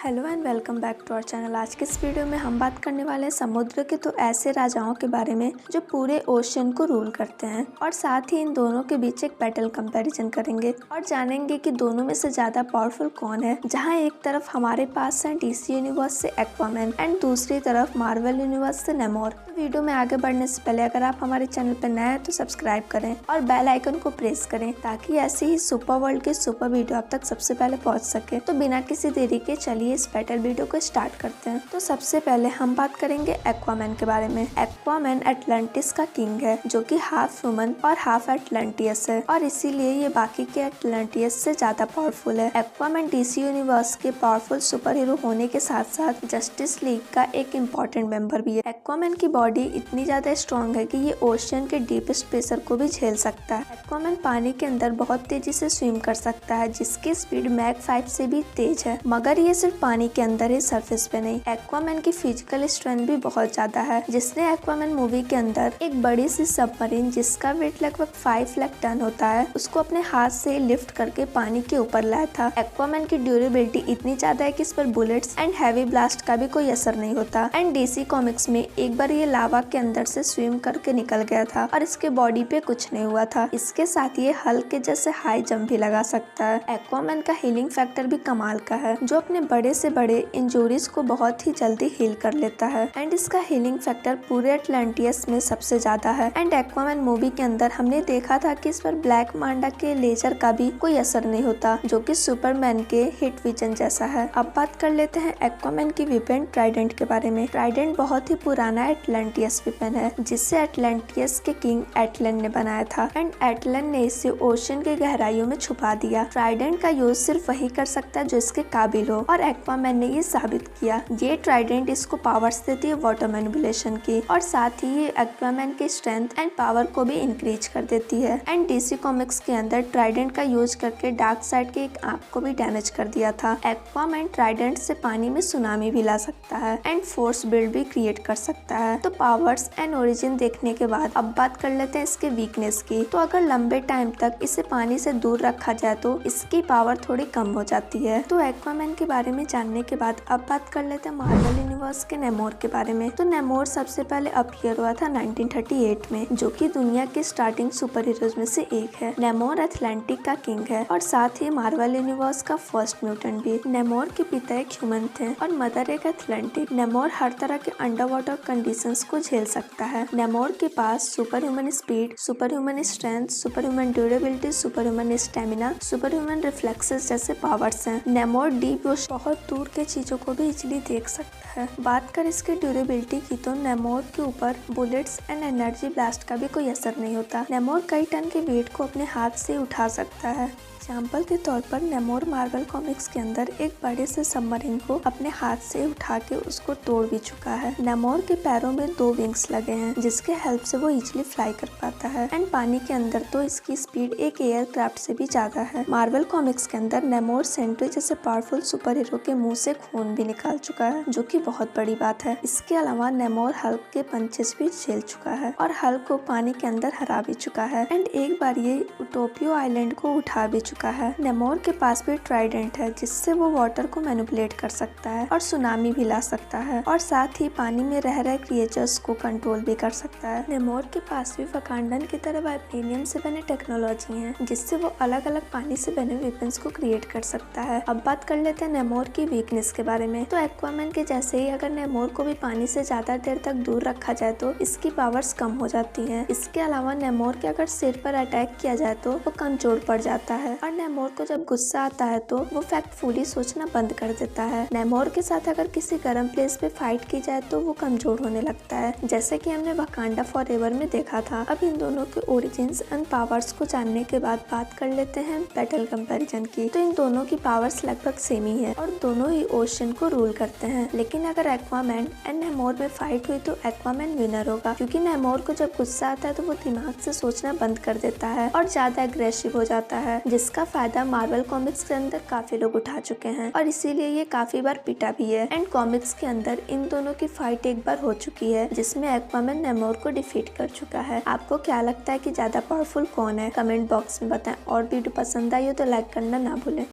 Hello and welcome back to our channel. आज के इस वीडियो में हम बात करने वाले हैं समुद्र के तो ऐसे राजाओं के बारे में जो पूरे ओशन को रूल करते हैं, और साथ ही इन दोनों के बीच एक बैटल कंपैरिजन करेंगे और जानेंगे कि दोनों में से ज्यादा पावरफुल कौन है। जहां एक तरफ हमारे पास है डीसी यूनिवर्स से एक्वामैन एंड दूसरी तरफ मार्वल यूनिवर्स से नेमोर। तो वीडियो में आगे बढ़ने से पहले अगर आप हमारे चैनल पर नए हैं तो सब्सक्राइब करें और बेल आइकन को प्रेस करें ताकि ऐसे ही सुपर वर्ल्ड के सुपर वीडियो आप तक सबसे पहले पहुंच सके। तो बिना किसी देरी के चलिए इस बैटल वीडियो को स्टार्ट करते हैं। तो सबसे पहले हम बात करेंगे एक्वामैन के बारे में। एक्वामैन एटलांटिस का किंग है जो कि हाफ ह्यूमन और हाफ एटलांटियस है, और इसीलिए ये बाकी के एटलांटियस से ज्यादा पावरफुल है। एक्वामैन डीसी यूनिवर्स के पावरफुल सुपर हीरो होने के साथ साथ जस्टिस लीग का एक इम्पोर्टेंट मेंबर भी है। एक्वामैन की बॉडी इतनी ज्यादा स्ट्रॉन्ग है कि ये ओशियन के डीपेस्ट प्रेशर को भी झेल सकता है। एक्वामैन पानी के अंदर बहुत तेजी से स्विम कर सकता है जिसकी स्पीड मैक 5 से भी तेज है, मगर ये सिर्फ पानी के अंदर ही, सरफेस पे नहीं। एक्वामैन की फिजिकल स्ट्रेंथ भी बहुत ज्यादा है, जिसने एक्वामैन मूवी के अंदर एक बड़ी सी सबमरीन जिसका वेट लगभग 5 लाख टन होता है उसको अपने हाथ से लिफ्ट करके पानी के ऊपर लाया था। एक्वामैन की ड्यूरेबिलिटी इतनी ज्यादा है कि इस पर बुलेट्स एंड हैवी ब्लास्ट का भी कोई असर नहीं होता। एंड डीसी कॉमिक्स में एक बार ये लावा के अंदर से स्विम करके निकल गया था और इसके बॉडी पे कुछ नहीं हुआ था। इसके साथ ये हल्क के जैसे हाई जंप भी लगा सकता है। एक्वामैन का हीलिंग फैक्टर भी कमाल का है, जो अपने बड़े से बड़े इंजरीज को बहुत ही जल्दी हील कर लेता है। एंड इसका हीलिंग फैक्टर पूरे एटलांटियस में सबसे ज्यादा है। एंड एक्वामैन मूवी के अंदर हमने देखा था कि इस पर ब्लैक मांडा के लेजर का भी कोई असर नहीं होता, जो कि सुपरमैन के हिट विजन जैसा है। अब बात कर लेते हैं एक्वामैन की वेपन ट्राइडेंट के बारे में। ट्राइडेंट बहुत ही पुराना एटलांटियस वेपन है जिसे एटलांटियस के किंग एटलन ने बनाया था। एंड एटलन ने इसे ओशन के गहराइयों में छुपा दिया। ट्राइडेंट का यूज सिर्फ वही कर सकता है जो इसके काबिल हो, और एक्वामैन ने ये साबित किया। ये ट्राइडेंट इसको पावर्स देती है वाटर मैनिपुलेशन की, और साथ ही ये एक्वामैन की स्ट्रेंथ एंड पावर को भी इंक्रीज कर देती है। एंड डीसी कॉमिक्स के अंदर ट्राइडेंट का यूज करके डार्क साइड के एक आंख को भी डैमेज कर दिया था। एक्वामैन ट्राइडेंट से पानी में सुनामी भी ला सकता है एंड फोर्स बिल्ड भी क्रिएट कर सकता है। तो पावर्स एंड ओरिजिन देखने के बाद अब बात कर लेते हैं इसके वीकनेस की। तो अगर लंबे टाइम तक इसे पानी से दूर रखा जाए तो इसकी पावर थोड़ी कम हो जाती है। तो एक्वामैन के बारे में जानने के बाद अब बात कर लेते हैं मार्वल यूनिवर्स के नेमोर के बारे में। तो नेमोर सबसे पहले अपीयर हुआ था 1938 में, जो कि दुनिया के स्टार्टिंग सुपर हीरोज में से एक है। नेमोर अटलांटिक का किंग है और साथ ही मार्वल यूनिवर्स का फर्स्ट म्यूटेंट भी। नेमोर के पिता एक ह्यूमन थे और मदर एक एथलेंटिक। नेमोर हर तरह के अंडर वाटर कंडीशंस को झेल सकता है। नेमोर के पास super human speed, super human strength, super human durability, super human stamina, super human reflexes जैसे पावर्स हैं। नेमोर डीप बहुत दूर के चीजों को भी इजीली देख सकता है। बात कर इसकी ड्यूरेबिलिटी की तो नेमोर के ऊपर बुलेट्स एंड एनर्जी ब्लास्ट का भी कोई असर नहीं होता। नेमोर कई टन के वेट को अपने हाथ से उठा सकता है। एग्जाम्पल के तौर पर नेमोर मार्वल कॉमिक्स के अंदर एक बड़े से सबमरीन को अपने हाथ से उठा के उसको तोड़ भी चुका है। नेमोर के पैरों में 2 विंग्स लगे हैं जिसके हेल्प से वो इजीली फ्लाई कर पाता है। एंड पानी के अंदर तो इसकी स्पीड एक एयरक्राफ्ट से भी ज्यादा है। मार्वल कॉमिक्स के अंदर नेमोर सेंट्री जैसे पावरफुल सुपर हीरो के मुंह से खून भी निकाल चुका है, जो कि बहुत बड़ी बात है। इसके अलावा नेमोर हल्क के पंचेस भी झेल चुका है और हल्क को पानी के अंदर हरा भी चुका है। एंड एक बार ये यूटोपिया आइलैंड को उठा भी चुका है। नेमोर के पास भी ट्राइडेंट है जिससे वो वाटर को मैनिपुलेट कर सकता है और सुनामी भी ला सकता है, और साथ ही पानी में रह रहे क्रिएचर्स को कंट्रोल भी कर सकता है। नेमोर के पास भी वकांडन की तरह वाइब्रेनियम से बने टेक्नोलॉजी है जिससे वो अलग अलग पानी से बने वेपन्स को क्रिएट कर सकता है। अब बात कर लेते हैं नेमोर की वीकनेस के बारे में। तो एक्वामैन के जैसे ही अगर नेमोर को भी पानी से ज्यादा देर तक दूर रखा जाए तो इसकी पावर्स कम हो जाती है। इसके अलावा नेमोर के अगर सिर पर अटैक किया जाए तो वो कमजोर पड़ जाता है, और नेमोर को जब गुस्सा आता है तो वो फैक्टफुली सोचना बंद कर देता है। नेमोर के साथ अगर किसी गर्म प्लेस पे फाइट की जाए तो वो कमजोर होने लगता है, जैसे कि हमने वकांडा फॉरएवर में देखा था। अब इन दोनों के ओरिजिन्स एंड पावर्स को जानने के बाद बात कर लेते हैं बैटल कंपैरिजन की। तो इन दोनों की पावर्स लगभग सेम ही है और दोनों ही ओशन को रूल करते हैं, लेकिन अगर एक्वामैन एंड नेमोर में फाइट हुई तो एक्वामैन विनर होगा, क्योंकि नेमोर को जब गुस्सा आता है तो वो दिमाग से सोचना बंद कर देता है और ज्यादा एग्रेसिव हो जाता है, जिसका फायदा मार्वल कॉमिक्स के अंदर काफी लोग उठा चुके हैं और इसीलिए ये काफी बार पिटा भी है। एंड कॉमिक्स के अंदर इन दोनों की फाइट एक बार हो चुकी है जिसमें एक्वामैन नेमोर को डिफीट कर चुका है। आपको क्या लगता है कि ज्यादा पावरफुल कौन है? कमेंट बॉक्स में बताएं, और वीडियो पसंद आई हो तो लाइक करना ना भूलें।